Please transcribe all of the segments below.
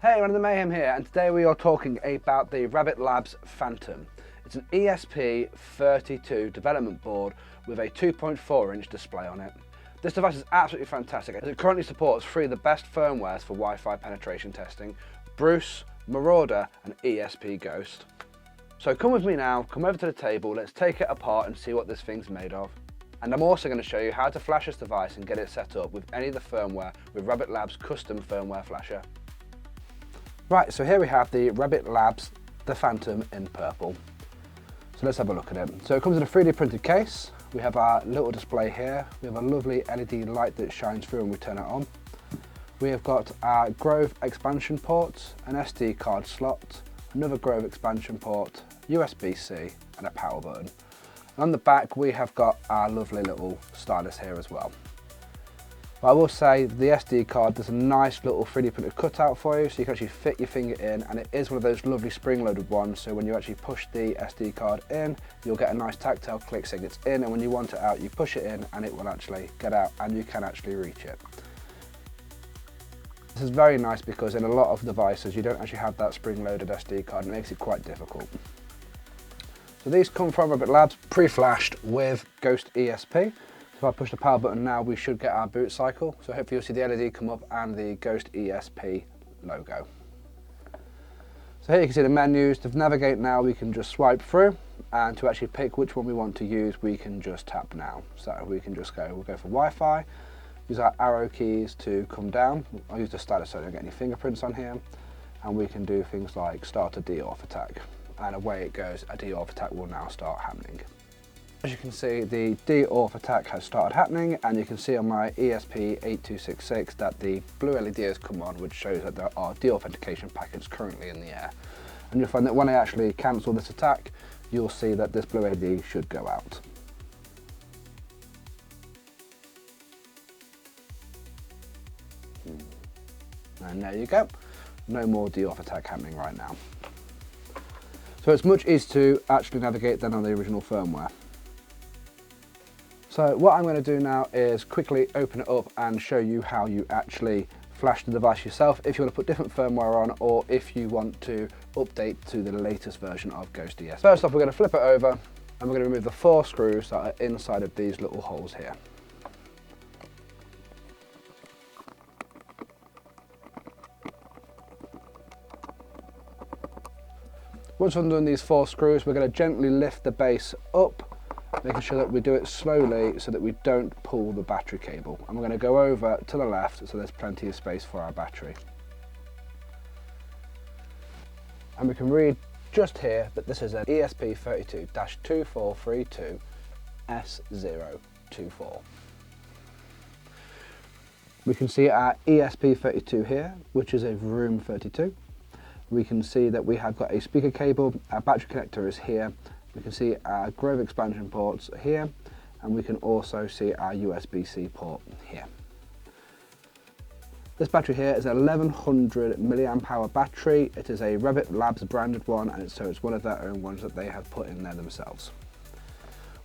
Hey, One of the Mayhem here, and today we are talking about the Rabbit Labs Phantom. It's an ESP32 development board with a 2.4-inch display on it. This device is absolutely fantastic as it currently supports three of the best firmwares for Wi-Fi penetration testing: Bruce, Marauder and ESP Ghost. So come with me now, come over to the table, let's take it apart and see what this thing's made of. And I'm also going to show you how to flash this device and get it set up with any of the firmware with Rabbit Labs custom firmware flasher. Right, so here we have the Rabbit Labs, the Phantom in purple. So let's have a look at it. So it comes in a 3D printed case. We have our little display here. We have a lovely LED light that shines through when we turn it on. We have got our Grove expansion port, an SD card slot, another Grove expansion port, USB-C and a power button. And on the back we have got our lovely little stylus here as well. But I will say the SD card, there's a nice little 3D printed cutout for you so you can actually fit your finger in, and it is one of those lovely spring loaded ones, so when you actually push the SD card in you'll get a nice tactile click saying it's in, and when you want it out you push it in and it will actually get out and you can actually reach it. This is very nice because in a lot of devices you don't actually have that spring loaded SD card and it makes it quite difficult. So these come from Rabbit Labs pre-flashed with Ghost ESP. If I push the power button now, we should get our boot cycle. So hopefully you'll see the LED come up and the Ghost ESP logo. So here you can see the menus. To navigate now, we can just swipe through, and to actually pick which one we want to use, we can just tap now. So we can just go, we'll go for Wi-Fi, use our arrow keys to come down. I'll use the stylus so I don't get any fingerprints on here. And we can do things like start a de-auth attack. And away it goes, a de-auth attack will now start happening. As you can see, the de-auth attack has started happening, and you can see on my ESP3266 that the blue LED has come on, which shows that there are de-authentication packets currently in the air. And you'll find that when I actually cancel this attack, you'll see that this blue LED should go out. And there you go. No more de-auth attack happening right now. So it's much easier to actually navigate than on the original firmware. So what I'm going to do now is quickly open it up and show you how you actually flash the device yourself if you want to put different firmware on, or if you want to update to the latest version of Ghost ESP. First off, we're going to flip it over and we're going to remove the 4 screws that are inside of these little holes here. Once we've undone these 4 screws, we're going to gently lift the base up, making sure that we do it slowly so that we don't pull the battery cable. And we're going to go over to the left so there's plenty of space for our battery. And we can read just here that this is an ESP32-2432S024. We can see our ESP32 here, which is a room 32. We can see that we have got a speaker cable, our battery connector is here, we can see our Grove expansion ports here, and we can also see our USB-C port here. This battery here is an 1100 milliamp hour battery. It is a Rabbit Labs branded one, and so it's one of their own ones that they have put in there themselves.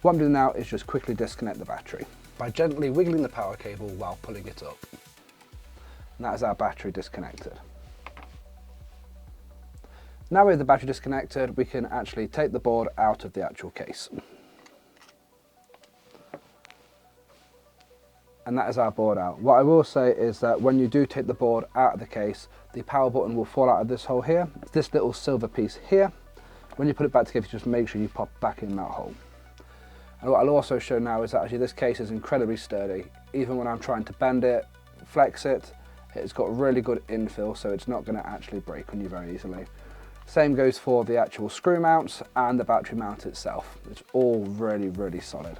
What I'm doing now is just quickly disconnect the battery by gently wiggling the power cable while pulling it up. And that is our battery disconnected. Now with the battery disconnected, we can actually take the board out of the actual case. And that is our board out. What I will say is that when you do take the board out of the case, the power button will fall out of this hole here. It's this little silver piece here. When you put it back together, just make sure you pop back in that hole. And what I'll also show now is that actually this case is incredibly sturdy. Even when I'm trying to bend it, flex it, it's got really good infill, so it's not going to actually break on you very easily. Same goes for the actual screw mounts and the battery mount itself. It's all really, really solid.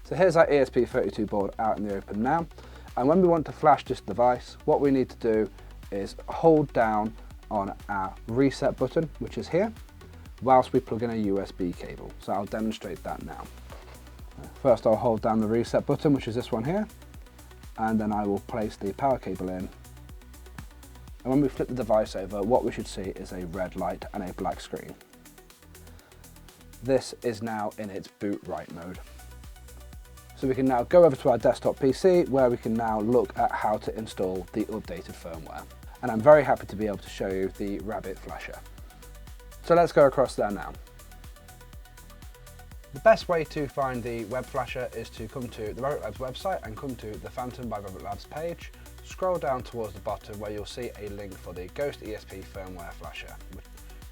So here's our ESP32 board out in the open now. And when we want to flash this device, what we need to do is hold down on our reset button, which is here, whilst we plug in a USB cable. So I'll demonstrate that now. First I'll hold down the reset button, which is this one here, and then I will place the power cable in. And when we flip the device over, what we should see is a red light and a black screen. This is now in its boot right mode. So we can now go over to our desktop PC where we can now look at how to install the updated firmware. and I'm very happy to be able to show you the Rabbit flasher. So let's go across there now. The best way to find the web flasher is to come to the Rabbit Labs website and come to the Phantom by Rabbit Labs page. Scroll down towards the bottom where you'll see a link for the Ghost ESP firmware flasher.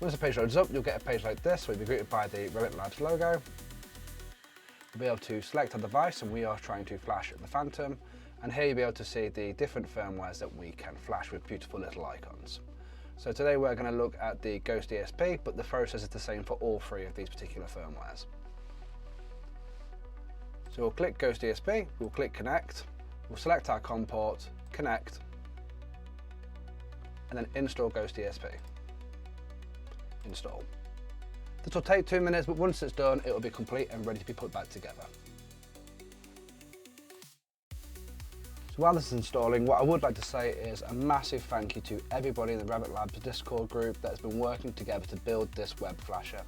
Once the page loads up, you'll get a page like this where you'll be greeted by the Rabbit Labs logo. You'll be able to select a device, and we are trying to flash the Phantom. And here you'll be able to see the different firmwares that we can flash with beautiful little icons. So today we're going to look at the Ghost ESP, but the process is the same for all three of these particular firmwares. So we'll click Ghost ESP, we'll click Connect, we'll select our COM port, Connect, and then install Ghost ESP. Install. This will take 2 minutes, but once it's done, it will be complete and ready to be put back together. So while this is installing, what I would like to say is a massive thank you to everybody in the Rabbit Labs Discord group that has been working together to build this web flasher.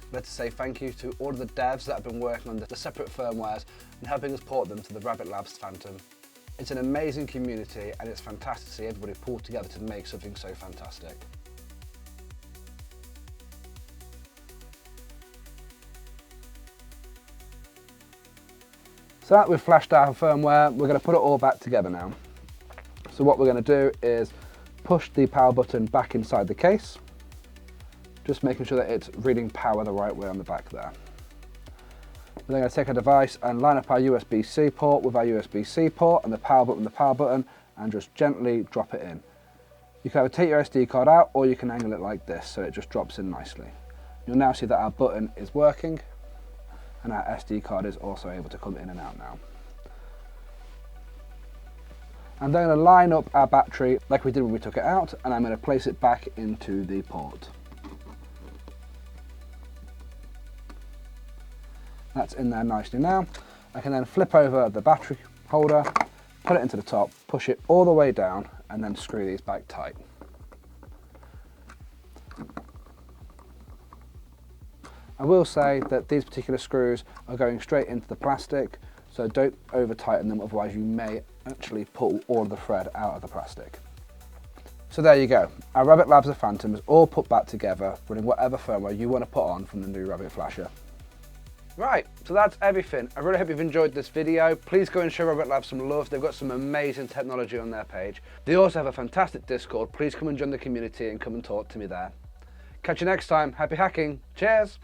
I'd like to say thank you to all of the devs that have been working on the separate firmwares and helping us port them to the Rabbit Labs Phantom. It's an amazing community, and it's fantastic to see everybody pull together to make something so fantastic. So that we've flashed our firmware, we're going to put it all back together now. So what we're going to do is push the power button back inside the case, just making sure that it's reading power the right way on the back there. We're then going to take our device and line up our USB-C port with our USB-C port and the power button, and just gently drop it in. You can either take your SD card out, or you can angle it like this so it just drops in nicely. You'll now see that our button is working, and our SD card is also able to come in and out now. I'm then going to line up our battery like we did when we took it out, and I'm going to place it back into the port. That's in there nicely now. I can then flip over the battery holder, put it into the top, push it all the way down, and then screw these back tight. I will say that these particular screws are going straight into the plastic, so don't over tighten them, otherwise you may actually pull all of the thread out of the plastic. So there you go, our Rabbit Labs Phantom is all put back together, running whatever firmware you want to put on from the new Rabbit flasher. Right, so that's everything. I really hope you've enjoyed this video. Please go and show Rabbit Labs some love. They've got some amazing technology on their page. They also have a fantastic Discord. Please come and join the community and come and talk to me there. Catch you next time. Happy hacking. Cheers.